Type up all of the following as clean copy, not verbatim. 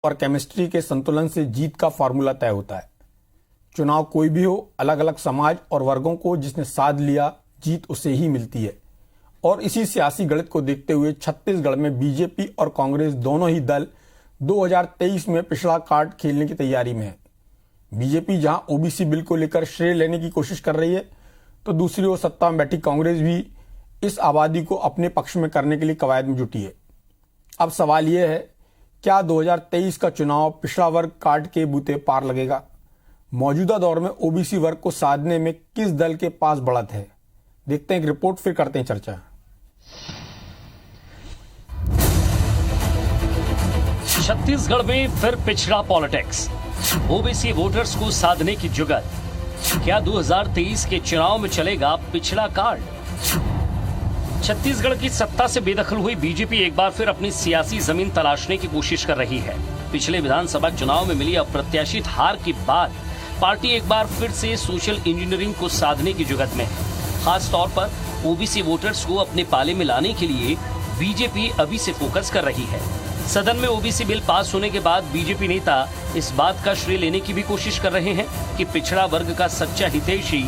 और केमिस्ट्री के संतुलन से जीत का फार्मूला तय होता है। चुनाव कोई भी हो, अलग अलग समाज और वर्गों को जिसने साध लिया, जीत उसे ही मिलती है। और इसी सियासी गणित को देखते हुए छत्तीसगढ़ में बीजेपी और कांग्रेस दोनों ही दल 2023 में पिछड़ा कार्ड खेलने की तैयारी में है। बीजेपी जहां ओबीसी बिल को लेकर श्रेय लेने की कोशिश कर रही है, तो दूसरी ओर सत्ता में बैठी कांग्रेस भी इस आबादी को अपने पक्ष में करने के लिए कवायद में जुटी है। अब सवाल यह है, क्या 2023 का चुनाव पिछड़ा वर्ग कार्ड के बूते पार लगेगा? मौजूदा दौर में ओबीसी वर्ग को साधने में किस दल के पास बढ़त है? देखते हैं एक रिपोर्ट, फिर करते हैं चर्चा। छत्तीसगढ़ में फिर पिछड़ा पॉलिटिक्स, ओबीसी वोटर्स को साधने की जुगत। क्या 2023 के चुनाव में चलेगा पिछड़ा कार्ड? छत्तीसगढ़ की सत्ता से बेदखल हुई बीजेपी एक बार फिर अपनी सियासी जमीन तलाशने की कोशिश कर रही है। पिछले विधानसभा चुनाव में मिली अप्रत्याशित हार के बाद पार्टी एक बार फिर से सोशल इंजीनियरिंग को साधने की जुगत में है। खास तौर पर ओबीसी वोटर्स को अपने पाले में लाने के लिए बीजेपी अभी से फोकस कर रही है। सदन में ओबीसी बिल पास होने के बाद बीजेपी नेता इस बात का श्रेय लेने की भी कोशिश कर रहे हैं कि पिछड़ा वर्ग का सच्चा हितैषी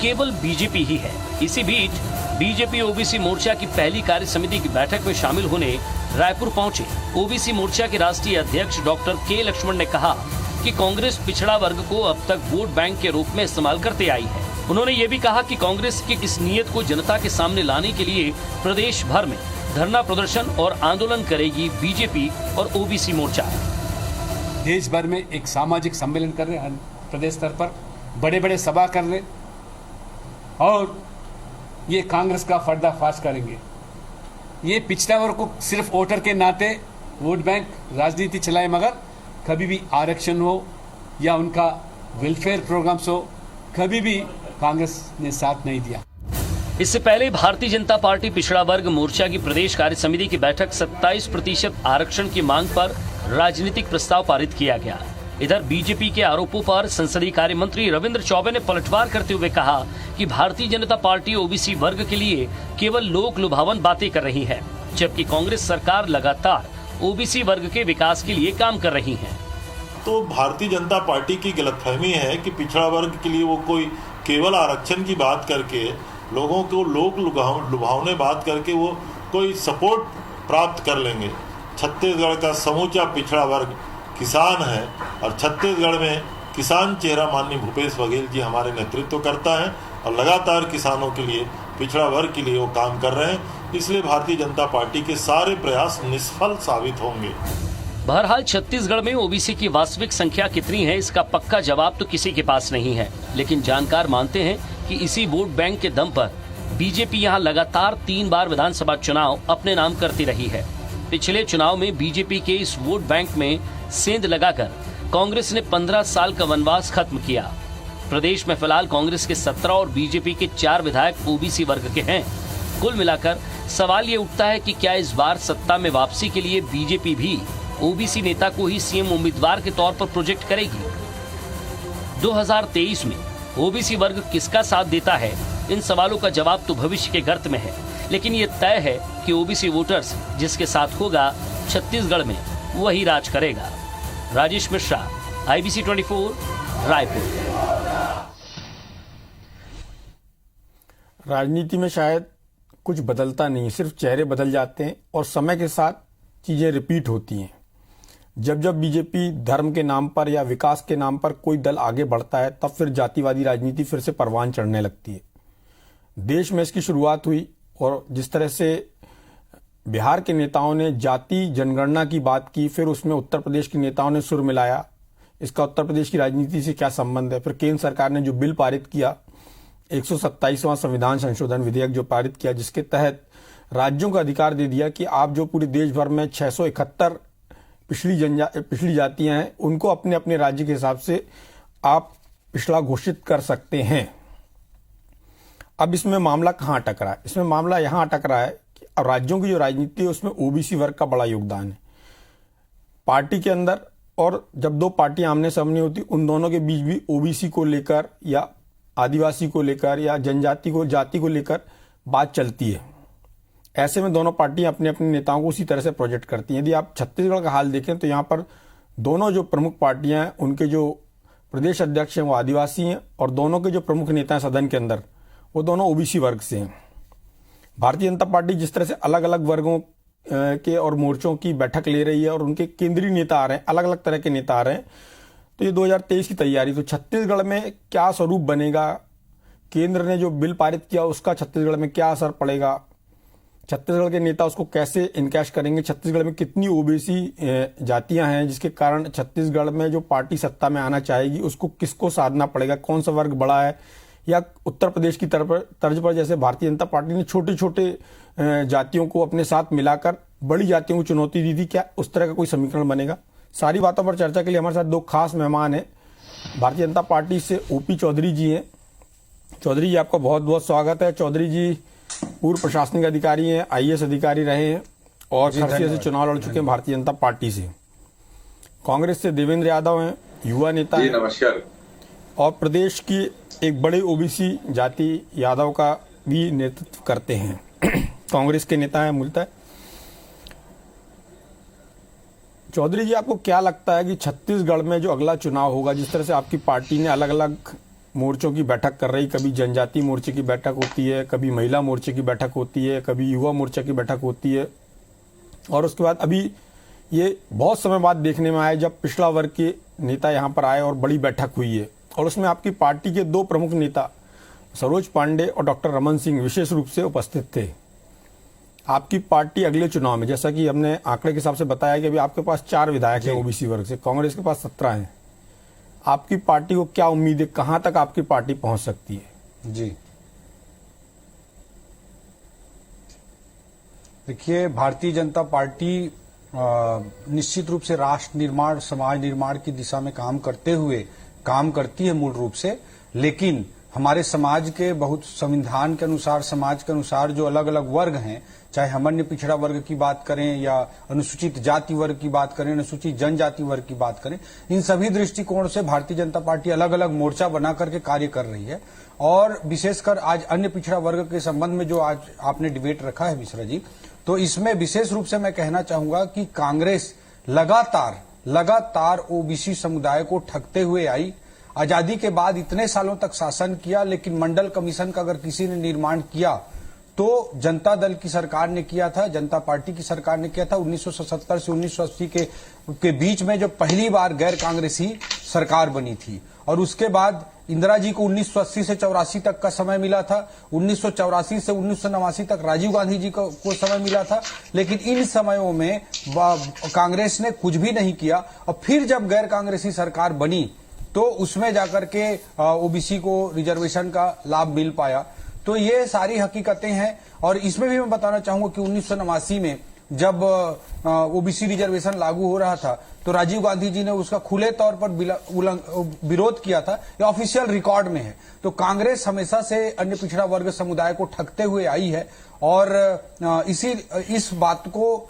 केवल बीजेपी ही है। इसी बीच बीजेपी ओबीसी मोर्चा की पहली कार्य समिति की बैठक में शामिल होने रायपुर पहुंचे। ओबीसी मोर्चा के राष्ट्रीय अध्यक्ष डॉक्टर के लक्ष्मण ने कहा कि कांग्रेस पिछड़ा वर्ग को अब तक वोट बैंक के रूप में इस्तेमाल करते आई है। उन्होंने ये भी कहा कि कांग्रेस की इस नीयत को जनता के सामने लाने के लिए प्रदेश भर में धरना प्रदर्शन और आंदोलन करेगी बीजेपी और ओबीसी मोर्चा। देश भर में एक सामाजिक सम्मेलन कर रहे हैं, प्रदेश स्तर पर बड़े बड़े सभा कर रहे और ये कांग्रेस का पर्दाफाश करेंगे। ये पिछड़ा वर्ग को सिर्फ वोटर के नाते वोट बैंक राजनीति चलाए, मगर कभी भी आरक्षण हो या उनका वेलफेयर प्रोग्राम्स हो, कभी भी कांग्रेस ने साथ नहीं दिया। इससे पहले भारतीय जनता पार्टी पिछड़ा वर्ग मोर्चा की प्रदेश कार्य समिति की बैठक 27% आरक्षण की मांग पर राजनीतिक प्रस्ताव पारित किया गया। इधर बीजेपी के आरोपों पर संसदीय कार्य मंत्री रविंद्र चौबे ने पलटवार करते हुए कहा कि भारतीय जनता पार्टी ओबीसी वर्ग के लिए केवल लोक लुभावन बातें कर रही है, जबकि कांग्रेस सरकार लगातार ओबीसी वर्ग के विकास के लिए काम कर रही है। तो भारतीय जनता पार्टी की गलतफहमी है कि पिछड़ा वर्ग के लिए वो कोई केवल आरक्षण की बात करके, लोगों को लोक लुभावने बात करके वो कोई सपोर्ट प्राप्त कर लेंगे। छत्तीसगढ़ का समूचा पिछड़ा वर्ग किसान है और छत्तीसगढ़ में किसान चेहरा माननीय भूपेश बघेल जी हमारे नेतृत्व करता है और लगातार किसानों के लिए, पिछड़ा वर्ग के लिए वो काम कर रहे हैं। इसलिए भारतीय जनता पार्टी के सारे प्रयास निष्फल साबित होंगे। बहरहाल छत्तीसगढ़ में ओबीसी की वास्तविक संख्या कितनी है, इसका पक्का जवाब तो किसी के पास नहीं है, लेकिन जानकार मानते हैं कि इसी वोट बैंक के दम पर बीजेपी यहां लगातार 3 बार विधानसभा चुनाव अपने नाम करती रही है। पिछले चुनाव में बीजेपी के इस वोट बैंक में सेंध लगाकर कांग्रेस ने 15 साल का वनवास खत्म किया। प्रदेश में फिलहाल कांग्रेस के 17 और बीजेपी के 4 विधायक ओबीसी वर्ग के हैं। कुल मिलाकर सवाल ये उठता है कि क्या इस बार सत्ता में वापसी के लिए बीजेपी भी ओबीसी नेता को ही सीएम उम्मीदवार के तौर पर प्रोजेक्ट करेगी? 2023 में ओबीसी वर्ग किसका साथ देता है, इन सवालों का जवाब तो भविष्य के गर्त में है, लेकिन ये तय है कि ओबीसी वोटर्स जिसके साथ होगा छत्तीसगढ़ में वही राज करेगा। राजेश मिश्रा, IBC 24, रायपुर। राजनीति में शायद कुछ बदलता नहीं, सिर्फ चेहरे बदल जाते हैं और समय के साथ चीजें रिपीट होती हैं। जब जब बीजेपी धर्म के नाम पर या विकास के नाम पर कोई दल आगे बढ़ता है, तब फिर जातिवादी राजनीति फिर से परवान चढ़ने लगती है। देश में इसकी शुरुआत हुई और जिस तरह से बिहार के नेताओं ने जाति जनगणना की बात की, फिर उसमें उत्तर प्रदेश के नेताओं ने सुर मिलाया, इसका उत्तर प्रदेश की राजनीति से क्या संबंध है। फिर केंद्र सरकार ने जो बिल पारित किया, 127वां संविधान संशोधन विधेयक जो पारित किया, जिसके तहत राज्यों का अधिकार दे दिया कि आप जो पूरे देश भर में 671 पिछड़ी जातियां हैं, उनको अपने अपने राज्य के हिसाब से आप पिछड़ा घोषित कर सकते हैं। अब इसमें मामला कहां अटक रहा है? इसमें मामला यहां अटक रहा है कि राज्यों की जो राजनीति है उसमें ओबीसी वर्ग का बड़ा योगदान है। पार्टी के अंदर, और जब दो पार्टियां आमने सामने होती, उन दोनों के बीच भी ओबीसी को लेकर या आदिवासी को लेकर या जनजाति को, जाति को लेकर बात चलती है। ऐसे में दोनों पार्टियां अपने अपने नेताओं को उसी तरह से प्रोजेक्ट करती हैं। यदि आप छत्तीसगढ़ का हाल देखें तो यहाँ पर दोनों जो प्रमुख पार्टियां हैं उनके जो प्रदेश अध्यक्ष हैं वो आदिवासी हैं और दोनों के जो प्रमुख नेता हैं सदन के अंदर वो दोनों ओबीसी वर्ग से हैं। भारतीय जनता पार्टी जिस तरह से अलग अलग वर्गों के और मोर्चों की बैठक ले रही है और उनके केंद्रीय नेता आ रहे हैं, अलग अलग तरह के नेता आ रहे हैं, तो ये 2023 की तैयारी, तो छत्तीसगढ़ में क्या स्वरूप बनेगा, केंद्र ने जो बिल पारित किया उसका छत्तीसगढ़ में क्या असर पड़ेगा, छत्तीसगढ़ के नेता उसको कैसे इनकैश करेंगे, छत्तीसगढ़ में कितनी ओबीसी जातियां हैं जिसके कारण छत्तीसगढ़ में जो पार्टी सत्ता में आना चाहेगी उसको किसको साधना पड़ेगा, कौन सा वर्ग बड़ा है, या उत्तर प्रदेश की तर्ज पर जैसे भारतीय जनता पार्टी ने छोटे छोटे जातियों को अपने साथ मिलाकर बड़ी जातियों को चुनौती दी थी, क्या उस तरह का कोई समीकरण बनेगा। सारी बातों पर चर्चा के लिए हमारे साथ दो खास मेहमान हैं। भारतीय जनता पार्टी से ओपी चौधरी जी हैं। चौधरी जी आपका बहुत बहुत स्वागत है। चौधरी जी पूर्व प्रशासनिक अधिकारी हैं, आईएएस अधिकारी रहे हैं और खरसिया से चुनाव लड़ चुके हैं भारतीय जनता पार्टी से। कांग्रेस से देवेंद्र यादव हैं, युवा नेता हैं। नमस्कार। और प्रदेश की एक बड़े ओबीसी जाति यादव का भी नेतृत्व करते हैं, कांग्रेस के नेता हैं मूलतः। चौधरी जी, आपको क्या लगता है कि छत्तीसगढ़ में जो अगला चुनाव होगा, जिस तरह से आपकी पार्टी ने अलग अलग मोर्चों की बैठक कर रही, कभी जनजाति मोर्चे की बैठक होती है, कभी महिला मोर्चे की बैठक होती है, कभी युवा मोर्चा की बैठक होती है, और उसके बाद अभी ये बहुत समय बाद देखने में आया जब पिछड़ा वर्ग के नेता यहाँ पर आए और बड़ी बैठक हुई है, और उसमें आपकी पार्टी के दो प्रमुख नेता सरोज पांडे और डॉक्टर रमन सिंह विशेष रूप से उपस्थित थे। आपकी पार्टी अगले चुनाव में, जैसा कि हमने आंकड़े के हिसाब से बताया कि अभी आपके पास 4 विधायक हैं ओबीसी वर्ग से, कांग्रेस के पास 17 हैं। आपकी पार्टी को क्या उम्मीद है, कहां तक आपकी पार्टी पहुंच सकती है? जी, देखिए, भारतीय जनता पार्टी निश्चित रूप से राष्ट्र निर्माण, समाज निर्माण की दिशा में काम करते हुए काम करती है मूल रूप से, लेकिन हमारे समाज के बहुत संविधान के अनुसार, समाज के अनुसार जो अलग अलग वर्ग हैं, चाहे हम अन्य पिछड़ा वर्ग की बात करें या अनुसूचित जाति वर्ग की बात करें, अनुसूचित जनजाति वर्ग की बात करें, इन सभी दृष्टिकोण से भारतीय जनता पार्टी अलग अलग मोर्चा बना करके कार्य कर रही है। और विशेषकर आज अन्य पिछड़ा वर्ग के संबंध में जो आज आपने डिबेट रखा है मिश्रा जी, तो इसमें विशेष रूप से मैं कहना चाहूंगा कि कांग्रेस लगातार ओबीसी समुदाय को ठगते हुए आई। आजादी के बाद इतने सालों तक शासन किया, लेकिन मंडल कमीशन का अगर किसी ने निर्माण किया तो जनता दल की सरकार ने किया था, जनता पार्टी की सरकार ने किया था। 1977 से 1980 के बीच में जो पहली बार गैर कांग्रेसी सरकार बनी थी, और उसके बाद इंदिरा जी को 1980 से 84 तक का समय मिला था, 1984 से 1989 तक राजीव गांधी जी को समय मिला था, लेकिन इन समयों में कांग्रेस ने कुछ भी नहीं किया। और फिर जब गैर कांग्रेसी सरकार बनी तो उसमें जाकर के ओबीसी को रिजर्वेशन का लाभ मिल पाया। तो ये सारी हकीकतें हैं। और इसमें भी मैं बताना चाहूंगा कि 1989 में जब ओबीसी रिजर्वेशन लागू हो रहा था तो राजीव गांधी जी ने उसका खुले तौर पर विरोध किया था, ये ऑफिशियल रिकॉर्ड में है। तो कांग्रेस हमेशा से अन्य पिछड़ा वर्ग समुदाय को ठगते हुए आई है, और इस बात को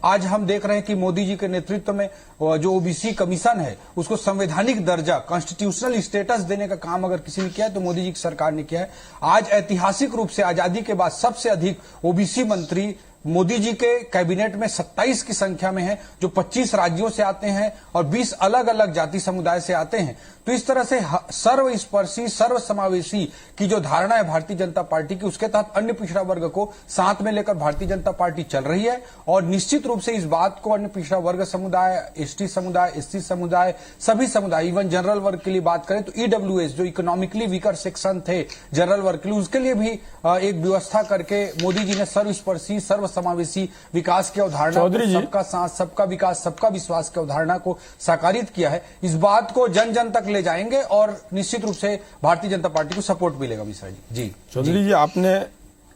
आज हम देख रहे हैं कि मोदी जी के नेतृत्व में जो ओबीसी कमीशन है उसको संवैधानिक दर्जा, कॉन्स्टिट्यूशनल स्टेटस देने का काम अगर किसी ने किया है तो मोदी जी की सरकार ने किया है। आज ऐतिहासिक रूप से आजादी के बाद सबसे अधिक ओबीसी मंत्री मोदी जी के कैबिनेट में 27 की संख्या में है, जो 25 राज्यों से आते हैं और 20 अलग अलग जाति समुदाय से आते हैं। तो इस तरह से सर्वस्पर्शी, सर्वसमावेशी की जो धारणा है भारतीय जनता पार्टी की, उसके तहत अन्य पिछड़ा वर्ग को साथ में लेकर भारतीय जनता पार्टी चल रही है। और निश्चित रूप से इस बात को अन्य पिछड़ा वर्ग समुदाय, एसटी समुदाय, एससी समुदाय, सभी समुदाय, इवन जनरल वर्ग के लिए बात करें तो ईडब्ल्यूएस जो इकोनॉमिकली वीकर सेक्शन थे जनरल वर्ग के लिए, उसके लिए भी एक व्यवस्था करके मोदी जी ने सर्वस्पर्शी, सर्वसमावेशी विकास की अवधारणा, सबका साथ, सबका विकास, सबका विश्वास की अवधारणा को साकारित किया है। इस बात को जन जन तक ले जाएंगे और निश्चित रूप से भारतीय जनता पार्टी को सपोर्ट मिलेगा। मिश्रा जी, चौधरी जी, आपने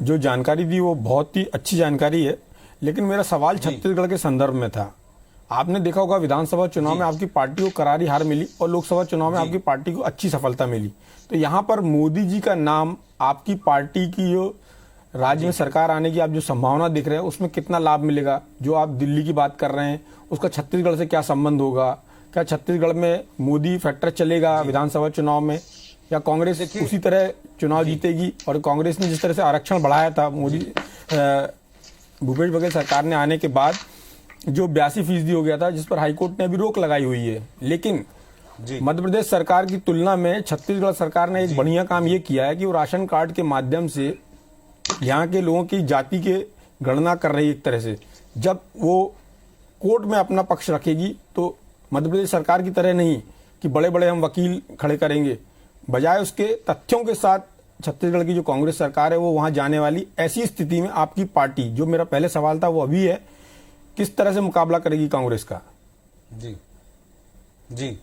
जो जानकारी दी वो बहुत ही अच्छी जानकारी है, लेकिन मेरा सवाल छत्तीसगढ़ के संदर्भ में था। आपने देखा होगा विधानसभा चुनाव में आपकी पार्टी को करारी हार मिली और लोकसभा चुनाव में आपकी पार्टी को अच्छी सफलता मिली। तो यहाँ पर मोदी जी का नाम आपकी पार्टी की जो राज्य में सरकार आने की आप जो संभावना दिख रहे हैं उसमें कितना लाभ मिलेगा? जो आप दिल्ली की बात कर रहे हैं उसका छत्तीसगढ़ से क्या संबंध होगा? क्या छत्तीसगढ़ में मोदी फैक्टर चलेगा विधानसभा चुनाव में, या कांग्रेस उसी तरह चुनाव जीतेगी? और कांग्रेस ने जिस तरह से आरक्षण बढ़ाया था मोदी भूपेश बघेल सरकार ने आने के बाद, जो 82% हो गया था, जिस पर हाईकोर्ट ने अभी रोक लगाई हुई है। लेकिन मध्य प्रदेश सरकार की तुलना में छत्तीसगढ़ सरकार ने एक बढ़िया काम ये किया है कि वो राशन कार्ड के माध्यम से यहाँ के लोगों की जाति के गणना कर रही है। एक तरह से जब वो कोर्ट में अपना पक्ष रखेगी तो मध्य प्रदेश सरकार की तरह नहीं कि बड़े बड़े हम वकील खड़े करेंगे, बजाय उसके तथ्यों के साथ छत्तीसगढ़ की जो कांग्रेस सरकार है वो वहां जाने वाली। ऐसी स्थिति में आपकी पार्टी, जो मेरा पहले सवाल था वो अभी है, किस तरह से मुकाबला करेगी कांग्रेस का? जी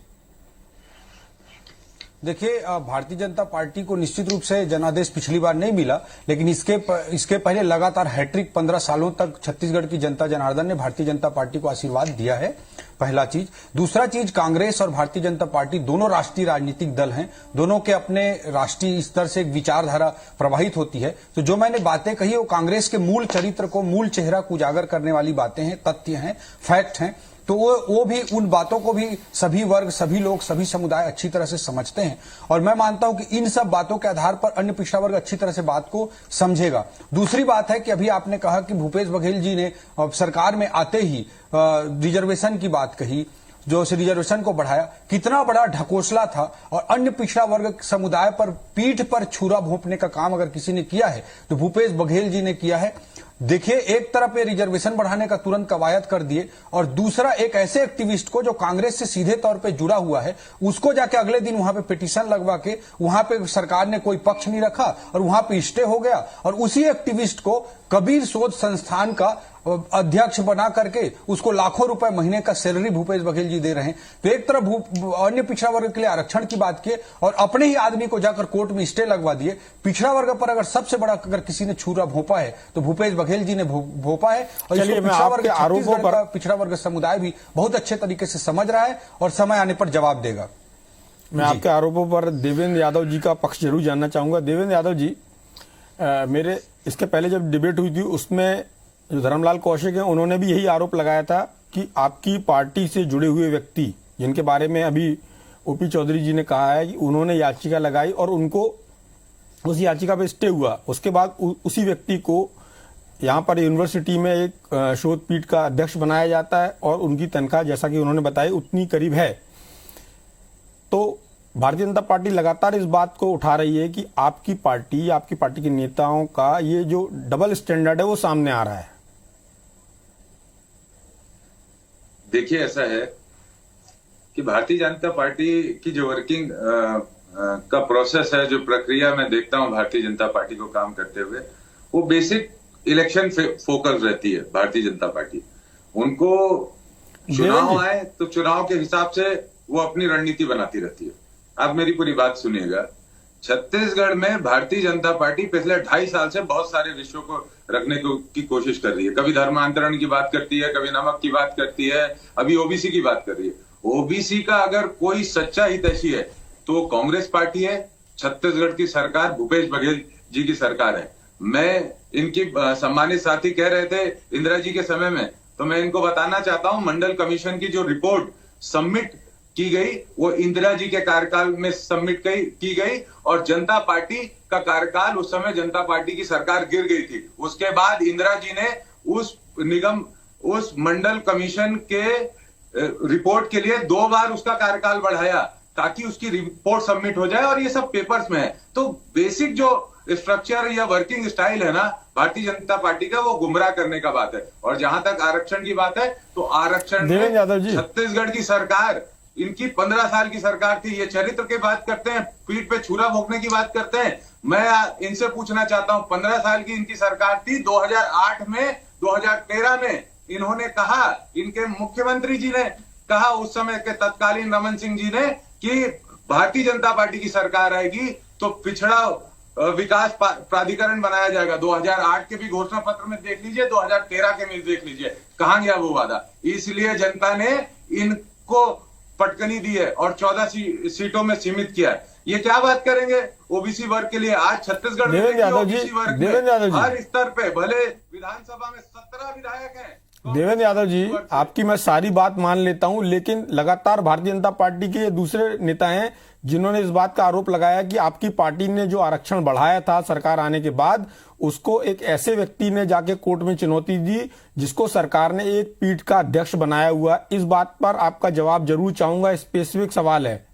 देखिए, भारतीय जनता पार्टी को निश्चित रूप से जनादेश पिछली बार नहीं मिला, लेकिन इसके पहले लगातार हैट्रिक 15 सालों तक छत्तीसगढ़ की जनता जनार्दन ने भारतीय जनता पार्टी को आशीर्वाद दिया है। पहला चीज। दूसरा चीज, कांग्रेस और भारतीय जनता पार्टी दोनों राष्ट्रीय राजनीतिक दल हैं, दोनों के अपने राष्ट्रीय स्तर से एक विचारधारा प्रवाहित होती है। तो जो मैंने बातें कही वो कांग्रेस के मूल चरित्र को, मूल चेहरा को उजागर करने वाली बातें हैं, तथ्य हैं, फैक्ट हैं। तो वो भी, उन बातों को भी सभी वर्ग, सभी लोग, सभी समुदाय अच्छी तरह से समझते हैं और मैं मानता हूं कि इन सब बातों के आधार पर अन्य पिछड़ा वर्ग अच्छी तरह से बात को समझेगा। दूसरी बात है कि अभी आपने कहा कि भूपेश बघेल जी ने सरकार में आते ही रिजर्वेशन की बात कही, जो रिजर्वेशन को बढ़ाया, कितना बड़ा ढकोसला था और अन्य पिछड़ा वर्ग समुदाय पर पीठ पर छुरा भोंपने का काम अगर किसी ने किया है तो भूपेश बघेल जी ने किया है। देखिए, एक तरफ ये रिजर्वेशन बढ़ाने का तुरंत कवायद कर दिए और दूसरा एक ऐसे एक्टिविस्ट को जो कांग्रेस से सीधे तौर पे जुड़ा हुआ है, उसको जाके अगले दिन वहां पे पिटीशन लगवा के वहां पे सरकार ने कोई पक्ष नहीं रखा और वहां पे स्टे हो गया और उसी एक्टिविस्ट को कबीर शोध संस्थान का अध्यक्ष बना करके उसको लाखों रुपए महीने का सैलरी भूपेश बघेल जी दे रहे हैं। तो एक तरफ अन्य पिछड़ा वर्ग के लिए आरक्षण की बात की और अपने ही आदमी को जाकर कोर्ट में स्टे लगवा दिए। पिछड़ा वर्ग पर अगर सबसे बड़ा अगर किसी ने छुरा भोंपा है तो भूपेश बघेल जी ने भोंपा है और पिछड़ा वर्ग समुदाय भी बहुत अच्छे तरीके से समझ रहा है और समय आने पर जवाब देगा। मैं आपके आरोपों पर देवेंद्र यादव जी का पक्ष जरूर जानना चाहूंगा। देवेंद्र यादव जी, मेरे इसके पहले जब डिबेट हुई थी उसमें जो धर्मलाल कौशिक हैं उन्होंने भी यही आरोप लगाया था कि आपकी पार्टी से जुड़े हुए व्यक्ति, जिनके बारे में अभी ओपी चौधरी जी ने कहा है कि उन्होंने याचिका लगाई और उनको उस याचिका पे स्टे हुआ, उसके बाद उसी व्यक्ति को यहाँ पर यूनिवर्सिटी में एक शोध पीठ का अध्यक्ष बनाया जाता है और उनकी तनख्वाह, जैसा कि उन्होंने बताया, उतनी करीब है। तो भारतीय जनता पार्टी लगातार इस बात को उठा रही है कि आपकी पार्टी के नेताओं का ये जो डबल स्टैंडर्ड है वो सामने आ रहा है। देखिए, ऐसा है कि भारतीय जनता पार्टी की जो वर्किंग का प्रोसेस है, जो प्रक्रिया मैं देखता हूं भारतीय जनता पार्टी को काम करते हुए, वो बेसिक इलेक्शन फोकस रहती है। भारतीय जनता पार्टी, उनको चुनाव आए तो चुनाव के हिसाब से वो अपनी रणनीति बनाती रहती है। आप मेरी पूरी बात सुनिएगा। छत्तीसगढ़ में भारतीय जनता पार्टी पिछले 2.5 साल से बहुत सारे विषयों को रखने की कोशिश कर रही है। कभी धर्मांतरण की बात करती है, कभी नमक की बात करती है, अभी ओबीसी की बात कर रही है। ओबीसी का अगर कोई सच्चा हितैषी है तो कांग्रेस पार्टी है, छत्तीसगढ़ की सरकार भूपेश बघेल जी की सरकार है। मैं इनकी सम्मानित साथी कह रहे थे इंदिरा जी के समय में, तो मैं इनको बताना चाहता हूं, मंडल कमीशन की जो रिपोर्ट सबमिट की गई वो इंदिरा जी के कार्यकाल में सबमिट की गई और जनता पार्टी का कार्यकाल, उस समय जनता पार्टी की सरकार गिर गई थी। उसके बाद इंदिरा जी ने उस मंडल कमीशन के रिपोर्ट के लिए 2 बार उसका कार्यकाल बढ़ाया ताकि उसकी रिपोर्ट सबमिट हो जाए और ये सब पेपर्स में है। तो बेसिक जो स्ट्रक्चर या वर्किंग स्टाइल है ना भारतीय जनता पार्टी का, वो गुमराह करने का बात है। और जहां तक आरक्षण की बात है तो आरक्षण में छत्तीसगढ़ की सरकार, इनकी 15 साल की सरकार थी। ये चरित्र की बात करते हैं, पीठ पे छुरा भोंकने की बात करते हैं। मैं इनसे पूछना चाहता हूं, 15 साल की इनकी सरकार थी, 2008 में 2013 में इन्होंने कहा, इनके मुख्यमंत्री जी ने कहा उस समय के तत्कालीन रमन सिंह जी ने कि भारतीय जनता पार्टी की सरकार आएगी तो पिछड़ा विकास प्राधिकरण बनाया जाएगा। 2008 के भी घोषणा पत्र में देख लीजिए, 2013 के में देख लीजिए, कहां गया वो वादा। इसलिए जनता ने इनको पटकनी दी है और 14 सीटों में सीमित किया है। ये क्या बात करेंगे ओबीसी वर्ग के लिए? आज छत्तीसगढ़ में ओबीसी वर्ग में हर स्तर पे, भले विधानसभा में 17 विधायक हैं। देवेंद्र यादव जी, आपकी मैं सारी बात मान लेता हूं, लेकिन लगातार भारतीय जनता पार्टी के दूसरे नेता हैं जिन्होंने इस बात का आरोप लगाया कि आपकी पार्टी ने जो आरक्षण बढ़ाया था सरकार आने के बाद, उसको एक ऐसे व्यक्ति ने जाके कोर्ट में चुनौती दी जिसको सरकार ने एक पीठ का अध्यक्ष बनाया हुआ। इस बात पर आपका जवाब जरूर चाहूंगा, स्पेसिफिक सवाल है।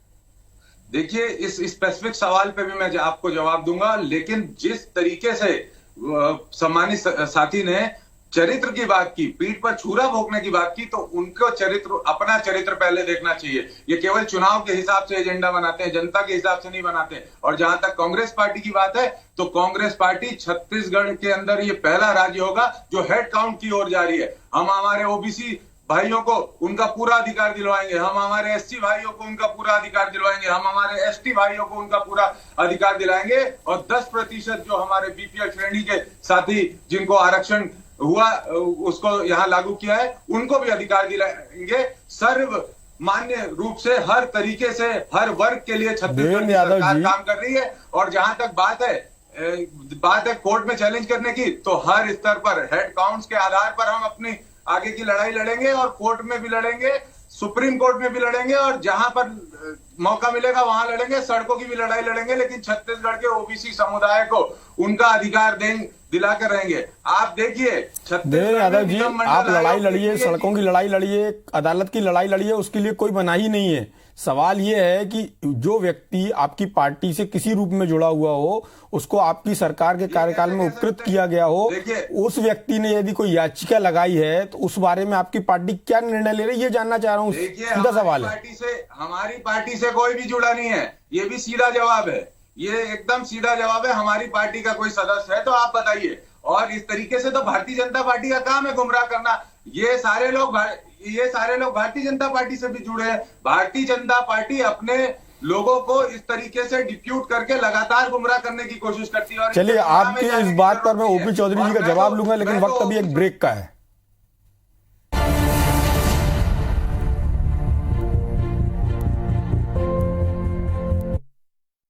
देखिए, इस स्पेसिफिक सवाल पे भी मैं आपको जवाब दूंगा, लेकिन जिस तरीके से सम्मानित साथी ने चरित्र की बात की, पीठ पर छुरा भोंकने की बात की, तो उनको चरित्र, अपना चरित्र पहले देखना चाहिए। ये केवल चुनाव के हिसाब से एजेंडा बनाते हैं, जनता के हिसाब से नहीं बनाते। और जहां तक कांग्रेस पार्टी की बात है, तो कांग्रेस पार्टी छत्तीसगढ़ के अंदर ये पहला राज्य होगा जो हेड काउंट की ओर जा रही है। हम हमारे ओबीसी भाइयों को उनका पूरा अधिकार दिलवाएंगे, हम हमारे एससी भाइयों को उनका पूरा अधिकार दिलवाएंगे, हम हमारे एसटी भाइयों को उनका पूरा अधिकार दिलाएंगे, और 10% जो हमारे बीपीएल श्रेणी के साथी जिनको आरक्षण हुआ उसको यहां लागू किया है, उनको भी अधिकार दिलाएंगे। सर्व मान्य रूप से हर तरीके से हर वर्ग के लिए छत्तीसगढ़ की सरकार काम कर रही है। और जहां तक बात है कोर्ट में चैलेंज करने की, तो हर स्तर पर हेड काउंट्स के आधार पर हम अपनी आगे की लड़ाई लड़ेंगे, और कोर्ट में भी लड़ेंगे, सुप्रीम कोर्ट में भी लड़ेंगे, और जहां पर मौका मिलेगा वहां लड़ेंगे, सड़कों की भी लड़ाई लड़ेंगे, लेकिन छत्तीसगढ़ के ओबीसी समुदाय को उनका अधिकार दिला कर रहेंगे। आप देखिए यादव जी, आप लड़ाई लड़िए, सड़कों की लड़ाई लड़िए, अदालत की लड़ाई लड़िए, उसके लिए कोई मनाही नहीं है। सवाल ये है कि जो व्यक्ति आपकी पार्टी से किसी रूप में जुड़ा हुआ हो, उसको आपकी सरकार के कार्यकाल में उपकृत किया गया हो, उस व्यक्ति ने यदि कोई याचिका लगाई है तो उस बारे में आपकी पार्टी क्या निर्णय ले रही है, ये जानना चाह रहा हूँ। सीधा सवाल है। हमारी पार्टी से कोई भी जुड़ा नहीं है, ये भी सीधा जवाब है, ये एकदम सीधा जवाब है। हमारी पार्टी का कोई सदस्य है तो आप बताइए। और इस तरीके से तो भारतीय जनता पार्टी का काम है गुमराह करना। ये सारे लोग भारतीय जनता पार्टी से भी जुड़े हैं। भारतीय जनता पार्टी अपने लोगों को इस तरीके से डिप्यूट करके लगातार गुमराह करने की कोशिश करती है। चलिए, आपके इस बात पर मैं ओपी चौधरी जी का जवाब लूंगा, लेकिन वक्त अभी एक ब्रेक का है।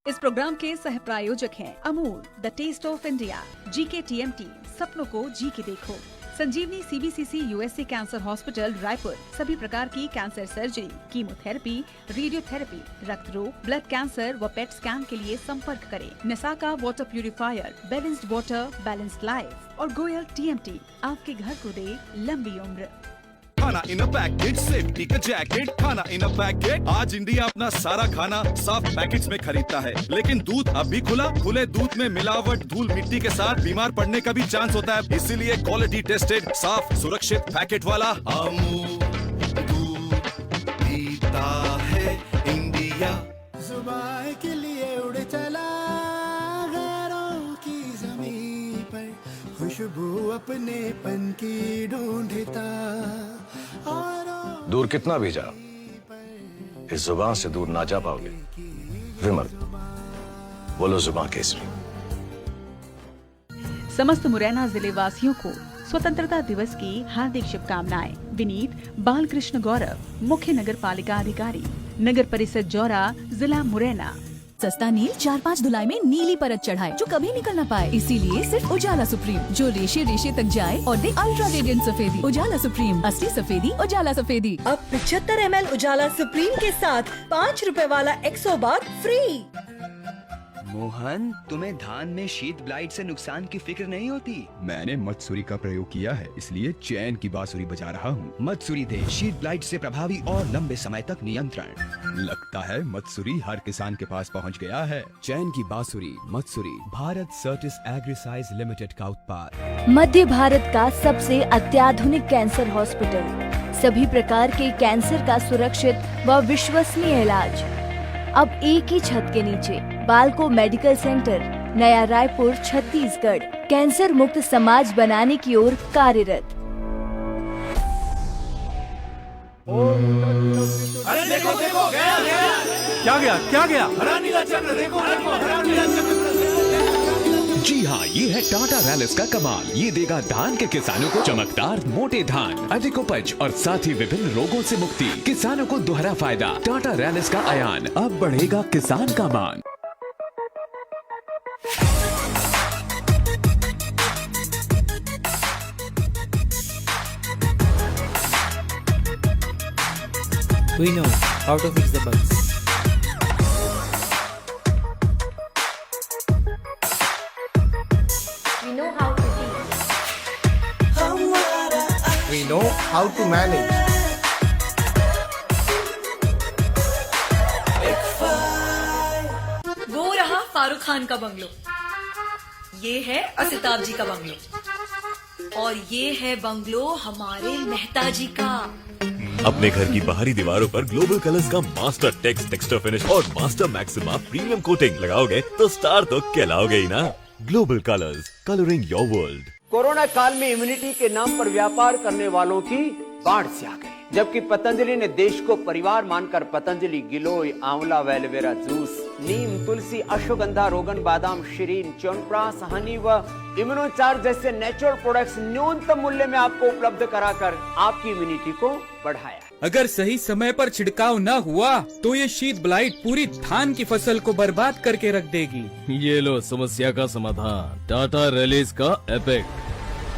इस प्रोग्राम के सह प्रायोजक हैं Amul, the taste of India, GK TMT, सपनों को जी के देखो, Sanjivani CBCC USA cancer hospital Raipur, सभी प्रकार की कैंसर सर्जरी, कीमोथेरेपी, रेडियोथेरेपी, रक्त रोग, ब्लड कैंसर व पेट स्कैन के लिए संपर्क करें। Nasaka water purifier, balanced water, balanced life, और गोयल टीएमटी आपके घर को दे लंबी उम्र। खाना इन अ पैकेट, सेफ्टी का जैकेट, खाना इन अ पैकेट। आज इंडिया अपना सारा खाना साफ पैकेट्स में खरीदता है, लेकिन दूध अब भी खुला। खुले दूध में मिलावट, धूल मिट्टी के साथ बीमार पड़ने का भी चांस होता है। इसीलिए क्वालिटी टेस्टेड, साफ, सुरक्षित पैकेट वाला अमूल दूध पीता है इंडिया। सुबह के लिए उड़ चला गैरों की ज़मीं पर, खुशबू अपने पन की ढूंढता। दूर कितना भी जा, इस जुबान से दूर ना जा पाओगे। विमल, बोलो जुबान केसरी। समस्त मुरैना जिले वासियों को स्वतंत्रता दिवस की हार्दिक शुभकामनाएं। विनीत बालकृष्ण गौरव, मुख्य नगर पालिका अधिकारी, नगर परिषद जौरा, जिला मुरैना। सस्ता नील 4-5 धुलाई में नीली परत चढ़ाए जो कभी निकल ना पाए, इसीलिए सिर्फ उजाला सुप्रीम, जो रेशे रेशे तक जाए और दे अल्ट्रा रेडियंट सफेदी। उजाला सुप्रीम, असली सफेदी, उजाला सफेदी। अब 75 ml उजाला सुप्रीम के साथ 5 रुपए वाला 100 बार फ्री। मोहन, तुम्हें धान में शीत ब्लाइट से नुकसान की फिक्र नहीं होती? मैंने मत्सुरी का प्रयोग किया है, इसलिए चैन की बांसुरी बजा रहा हूँ। मत्सुरी दे शीत ब्लाइट से प्रभावी और लंबे समय तक नियंत्रण। लगता है मत्सुरी हर किसान के पास पहुँच गया है। चैन की बांसुरी मत्सुरी, भारत सर्टिस एग्रीसाइज लिमिटेड का उत्पाद। मध्य भारत का सबसे अत्याधुनिक कैंसर हॉस्पिटल, सभी प्रकार के कैंसर का सुरक्षित व विश्वसनीय इलाज, अब एक ही छत के नीचे। बालको मेडिकल सेंटर, नया रायपुर, छत्तीसगढ़, कैंसर मुक्त समाज बनाने की ओर कार्यरत। अरे देखो देखो, गया गया, क्या गया? हरा नीला चक्र, देखो हरा नीला चक्र। जी हाँ, ये है टाटा रैलिस का कमाल। ये देगा धान के किसानों को चमकदार मोटे धान, अधिक उपज और साथ ही विभिन्न रोगों से मुक्ति। किसानों को दोहरा फायदा। टाटा रैलिस का अयान, अब बढ़ेगा किसान का मान। We know how to fix the bugs. how to manage. वो रहा फारूक खान का बंगलो, ये है असिताब जी का बंगलो, और ये है बंगलो हमारे मेहता जी का। अपने घर की बाहरी दीवारों पर ग्लोबल कलर्स का मास्टर टेक्सचर फिनिश और मास्टर मैक्सिमा प्रीमियम कोटिंग लगाओगे तो स्टार तो कहलाओगे ही ना। Global colours, colouring your world. Corona काल में इम्यूनिटी के नाम पर व्यापार करने वालों की बाढ़ से आ गई, जबकि पतंजलि ने देश को परिवार मानकर पतंजलि गिलोय, आंवला, एलोवेरा जूस, नीम, तुलसी, अश्वगंधा, रोगन, बादाम, शिरीन, च्यवनप्राश, हनी व इम्यूनोचार्ज जैसे नेचुरल प्रोडक्ट्स न्यूनतम मूल्य में आपको उपलब्ध कराकर आपकी इम्यूनिटी को बढ़ाया। अगर सही समय पर छिड़काव न हुआ तो ये शीत ब्लाइट पूरी धान की फसल को बर्बाद करके रख देगी। ये लो समस्या का समाधान, टाटा रैलीज का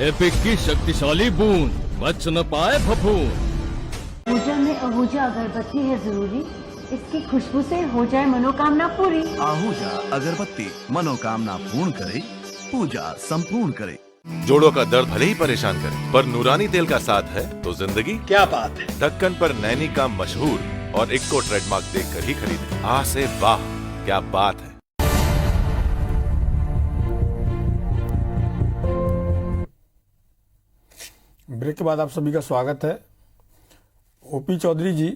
एपिक की शक्तिशाली बूंद, बच न पाए फफूंद। पूजा में आहूजा अगरबत्ती है जरूरी, इसकी खुशबू से हो जाए मनोकामना पूरी। आहूजा अगरबत्ती मनोकामना पूर्ण करे, पूजा संपूर्ण करे। जोड़ों का दर्द भले ही परेशान करे, पर नूरानी तेल का साथ है तो जिंदगी क्या बात है। दक्कन पर नैनी का मशहूर और इक्को ट्रेडमार्क देखकर ही खरीदे। आ से वाह, क्या बात है। ब्रेक के बाद आप सभी का स्वागत है। ओपी चौधरी जी,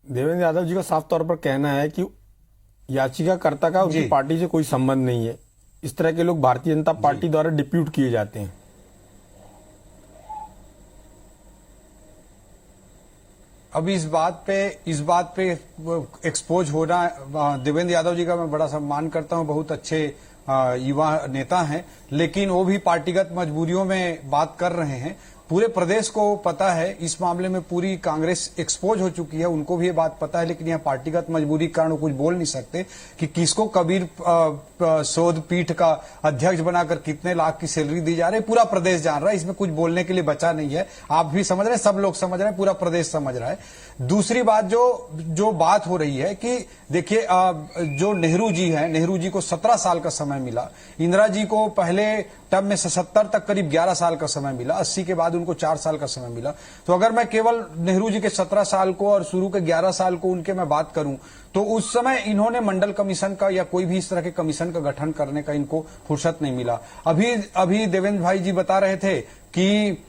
देवेंद्र यादव जी का साफ तौर पर कहना है कि याचिकाकर्ता का उनकी पार्टी से कोई संबंध नहीं है। इस तरह के लोग भारतीय जनता पार्टी द्वारा डिप्यूट किए जाते हैं। अब इस बात पे एक्सपोज होना, देवेंद्र यादव जी का मैं बड़ा सम्मान करता हूं, बहुत अच्छे युवा नेता हैं, लेकिन वो भी पार्टीगत मजबूरियों में बात कर रहे हैं। पूरे प्रदेश को पता है, इस मामले में पूरी कांग्रेस एक्सपोज हो चुकी है, उनको भी ये बात पता है, लेकिन यह पार्टीगत मजबूरी के कारण कुछ बोल नहीं सकते कि किसको कबीर शोध पीठ का अध्यक्ष बनाकर कितने लाख की सैलरी दी जा रही है। पूरा प्रदेश जान रहा है, इसमें कुछ बोलने के लिए बचा नहीं है। आप भी समझ रहे हैं, सब लोग समझ रहे हैं, पूरा प्रदेश समझ रहा है। दूसरी बात जो बात हो रही है कि देखिए, जो नेहरू जी हैं, नेहरू जी को 17 साल का समय मिला, इंदिरा जी को पहले टर्म में 77 तक करीब 11 साल का समय मिला, 80 के बाद उनको 4 साल का समय मिला। तो अगर मैं केवल नेहरू जी के 17 साल को और शुरू के 11 साल को उनके मैं बात करूं, तो उस समय इन्होंने मंडल कमीशन का या कोई भी इस तरह के कमीशन का गठन करने का इनको फुर्सत नहीं मिला। अभी देवेंद्र भाई जी बता रहे थे कि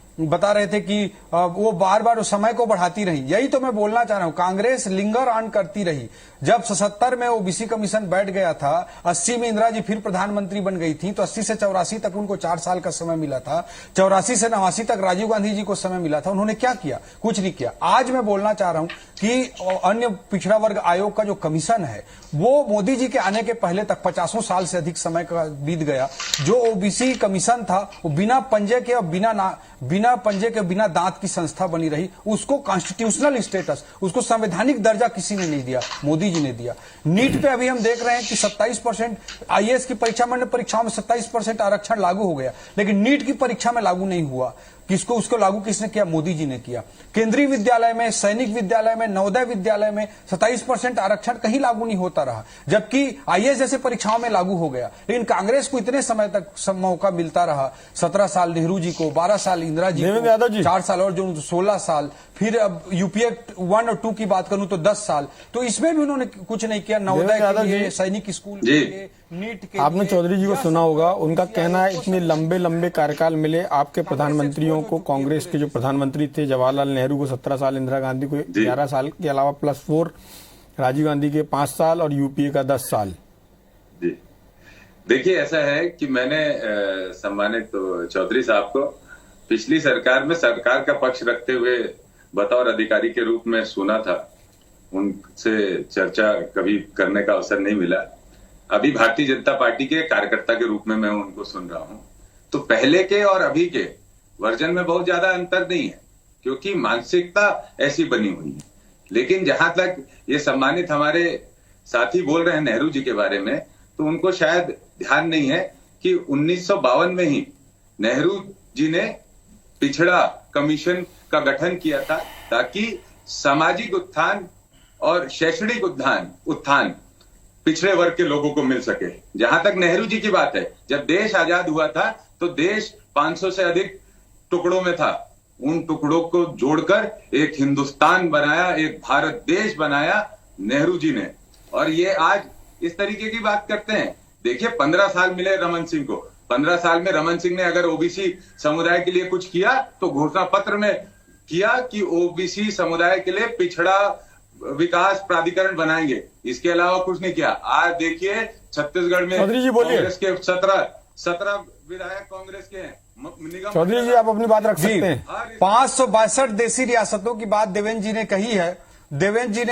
वो बार बार उस समय को बढ़ाती रही। यही तो मैं बोलना चाह रहा हूं, कांग्रेस लिंगर ऑन करती रही। जब 77 में ओबीसी कमीशन बैठ गया था, 80 में इंदिरा जी फिर प्रधानमंत्री बन गई थी, तो 80 से 84 तक उनको 4 साल का समय मिला था। 84 से 89 तक राजीव गांधी जी को समय मिला था। उन्होंने क्या किया? कुछ नहीं किया। आज मैं बोलना चाह रहा हूं कि अन्य पिछड़ा वर्ग आयोग का जो कमीशन है, वो मोदी जी के आने के पहले तक 50 साल से अधिक समय का बीत गया। जो ओबीसी कमीशन था, वो बिना पंजे के और बिना दांत की संस्था बनी रही। उसको कॉन्स्टिट्यूशनल स्टेटस, उसको संवैधानिक दर्जा किसी ने नहीं दिया, मोदी जी ने दिया। नीट पे अभी हम देख रहे हैं कि 27% आईएएस की परीक्षाओं में 27% आरक्षण लागू हो गया, लेकिन नीट की परीक्षा में लागू नहीं हुआ। उसको लागू किसने किया? मोदी जी ने किया। केंद्रीय विद्यालय में, सैनिक विद्यालय में, नवोदय विद्यालय में 27% आरक्षण कहीं लागू नहीं होता रहा, जबकि आईएएस जैसे परीक्षाओं में लागू हो गया। लेकिन कांग्रेस को इतने समय तक मौका मिलता रहा, 17 साल नेहरू जी को, 12 साल इंदिरा जी को, 4 साल और जो 16 साल, फिर अब यूपीए 1 और 2 की बात करूं तो 10 साल। तो इसमें भी उन्होंने कुछ नहीं किया। नवोदय के लिए, सैनिक स्कूल के लिए, नीट के। आपने चौधरी जी को सुना होगा, उनका कहना है इतने लंबे कार्यकाल मिले आपके प्रधानमंत्रियों को। कांग्रेस के जो प्रधानमंत्री थे, जवाहरलाल नेहरू को 17 साल, इंदिरा गांधी को 11 साल के अलावा +4 राजीव गांधी के 5 साल और यूपीए का 10 साल। देखिए, ऐसा है कि मैंने सम्मानित चौधरी साहब को पिछली सरकार में सरकार का पक्ष रखते हुए बतौर अधिकारी के रूप में सुना था। उनसे चर्चा कभी करने का अवसर नहीं मिला। अभी भारतीय जनता पार्टी के कार्यकर्ता के रूप में मैं उनको सुन रहा हूं, तो पहले के और अभी के वर्जन में बहुत ज्यादा अंतर नहीं है, क्योंकि मानसिकता ऐसी बनी हुई है। लेकिन जहां तक ये सम्मानित हमारे साथी बोल रहे हैं नेहरू जी के बारे में, तो उनको शायद ध्यान नहीं है कि 1952 में ही नेहरू जी ने पिछड़ा कमीशन का गठन किया था, ताकि सामाजिक उत्थान और शैक्षणिक उत्थान पिछड़े वर्ग के लोगों को मिल सके। जहां तक नेहरू जी की बात है, जब देश आजाद हुआ था तो देश 500 से अधिक टुकड़ों में था। उन टुकड़ों को जोड़कर एक हिंदुस्तान बनाया, एक भारत देश बनाया नेहरू जी ने। और ये आज इस तरीके की बात करते हैं। देखिए 15 साल मिले रमन सिंह को, 15 साल में रमन सिंह ने अगर ओबीसी समुदाय के लिए कुछ किया तो घोषणा पत्र में किया कि ओबीसी समुदाय के लिए पिछड़ा विकास प्राधिकरण बनाएंगे, इसके अलावा कुछ नहीं किया। आज देखिए छत्तीसगढ़ में कांग्रेस के 17 विधायक कांग्रेस के हैं। चौधरी जी आप अपनी बात रख सकते हैं। 562 देसी रियासतों की बात देवेंद्र जी ने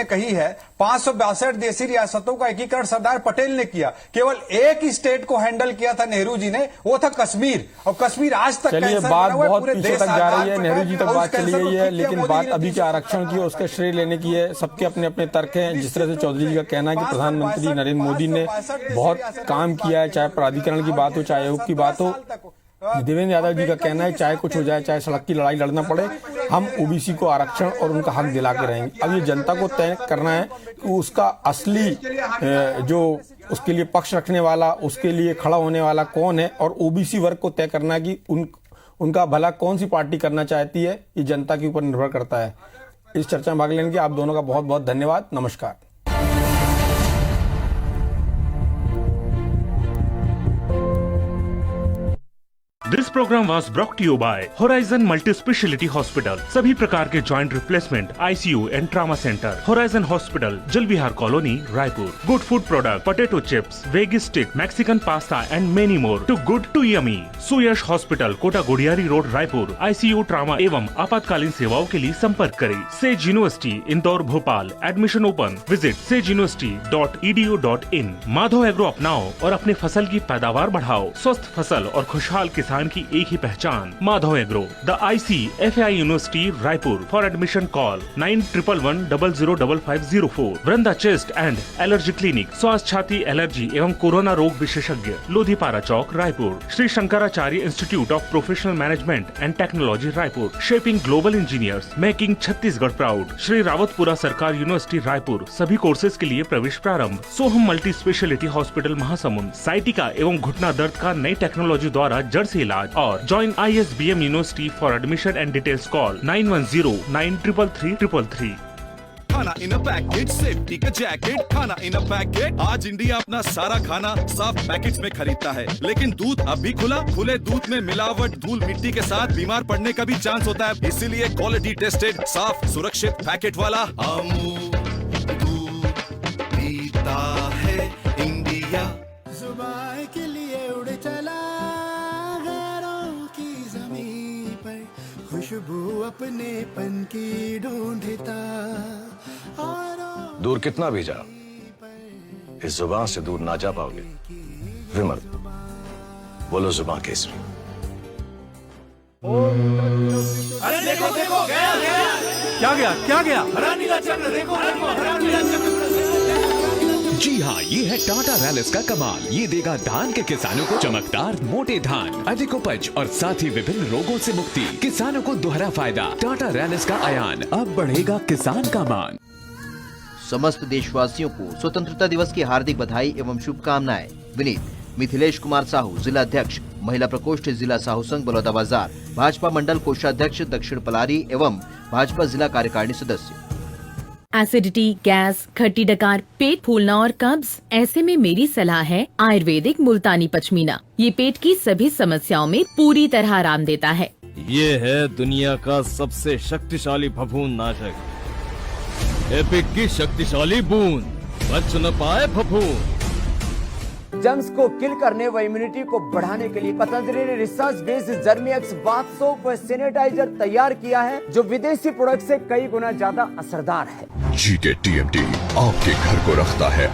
कही है। 562 देसी रियासतों का एकीकरण सरदार पटेल ने किया। केवल एक स्टेट को हैंडल किया था नेहरू जी ने, वो था कश्मीर। और कश्मीर आज तक चलिए बात बहुत पीछे तक जा रही है, नेहरू जी तक बात चली गई है, लेकिन बात अभी के आरक्षण की है, उसका श्रेय लेने की है। सबके अपने अपने तर्क हैं। जिस तरह से चौधरी जी का कहना है कि प्रधानमंत्री नरेंद्र मोदी ने बहुत काम किया है, चाहे प्राधिकरण की बात हो, चाहे आयोग की बात हो। देवेंद्र यादव जी का कहना है चाहे कुछ हो जाए, चाहे सड़क की लड़ाई लड़ना पड़े, हम ओबीसी को आरक्षण और उनका हक दिला के रहेंगे। अब ये जनता को तय करना है कि उसका असली जो उसके लिए पक्ष रखने वाला, उसके लिए खड़ा होने वाला कौन है, और ओबीसी वर्ग को तय करना है कि उनका भला कौन सी पार्टी करना चाहती है। ये जनता के ऊपर निर्भर करता है। इस चर्चा में भाग लेने के आप दोनों का बहुत बहुत धन्यवाद। नमस्कार। This program was brought to you by Horizon Multi Speciality Hospital. सभी प्रकार के joint replacement, ICU and trauma centre, Horizon Hospital, Jal Vihar colony, Raipur. Good food product, potato chips, veggie stick, Mexican pasta and many more. Too good too yummy. Suyash hospital, Kota Gudiyari road, Raipur. ICU, trauma एवं आपातकालीन सेवाओं के लिए संपर्क करें। Sage university, Indore, Bhopal. Admission open. Visit sejuniversity.edu.in। Madhav agro अपनाओ और अपने फसल की पैदावार बढ़ाओ। स्वस्थ फसल और खुशहाल किसान की एक ही पहचान, Madhav agro. The ICFAI university, Raipur. For admission call 9111005504। Vrinda chest and allergy clinic, स्वास्थ्य, छाती, एलर्जी एवं कोरोना रोग विशेषज्ञ, Lodhipara Chowk, Raipur. Shri Shankaracharya institute of professional management and technology, Raipur. Shaping global engineers, making Chhattisgarh proud. Shri Rawatpura Sarkar university, Raipur. सभी कोर्सेज के लिए प्रवेश प्रारंभ। Soham multi speciality hospital, Mahasamund. Sciatica एवं घुटना दर्द का नई टेक्नोलॉजी द्वारा जड़ से इलाज। और join ISBM university. For admission and details call 9109333333। खाना इन अ पैकेट, सेफ्टी का जैकेट। खाना इन अ पैकेट। आज इंडिया अपना सारा खाना साफ पैकेट्स में खरीदता है, लेकिन दूध अब भी खुला। खुले दूध में मिलावट, धूल मिट्टी के साथ बीमार पड़ने का भी चांस होता है। इसीलिए क्वालिटी टेस्टेड, साफ, सुरक्षित पैकेट वाला अमूल दूध पीता है इंडिया। जुबान के लिए उड़ चला खुशबू अपने पन की ढूंढता। दूर कितना भी जाओ, इस जुबान से दूर ना जा पाओगे। विमल, बोलो जुबान केसरी। अरे देखो देखो, गया गया। क्या गया, क्या गया? हरा नीला चक्र, देखो हरा नीला चक्र। जी हाँ, ये है टाटा रैलिस का कमाल। ये देगा धान के किसानों को चमकदार मोटे धान, अधिक उपज और साथ ही विभिन्न रोगों से मुक्ति। किसानों को दोहरा फायदा। टाटा रैलिस का अयान, अब बढ़ेगा किसान का मान। समस्त देशवासियों को स्वतंत्रता दिवस की हार्दिक बधाई एवं शुभकामनाएं। विनीत मिथिलेश कुमार साहू, जिला अध्यक्ष, महिला प्रकोष्ठ, जिला साहू संघ, बलौदाबाजार। भाजपा मंडल कोषाध्यक्ष, दक्षिण पलारी एवं भाजपा जिला कार्यकारिणी सदस्य। एसिडिटी, गैस, खट्टी डकार, पेट फूलना और कब्ज, ऐसे में मेरी सलाह है आयुर्वेदिक मुल्तानी पचमीना। ये पेट की सभी समस्याओं में पूरी तरह आराम देता है। ये है दुनिया का सबसे शक्तिशाली फफूंद नाशक, एपिक की शक्तिशाली बूंद। बच न पाए फफूंद। जर्म्स को किल करने व इम्यूनिटी को बढ़ाने के लिए पतंजलि ने रिसर्च बेस्ड जर्मीएक्स बाथ सोप व सैनिटाइजर तैयार किया है, जो विदेशी प्रोडक्ट से कई गुना ज्यादा असरदार है। GK TMT आपके घर को रखता है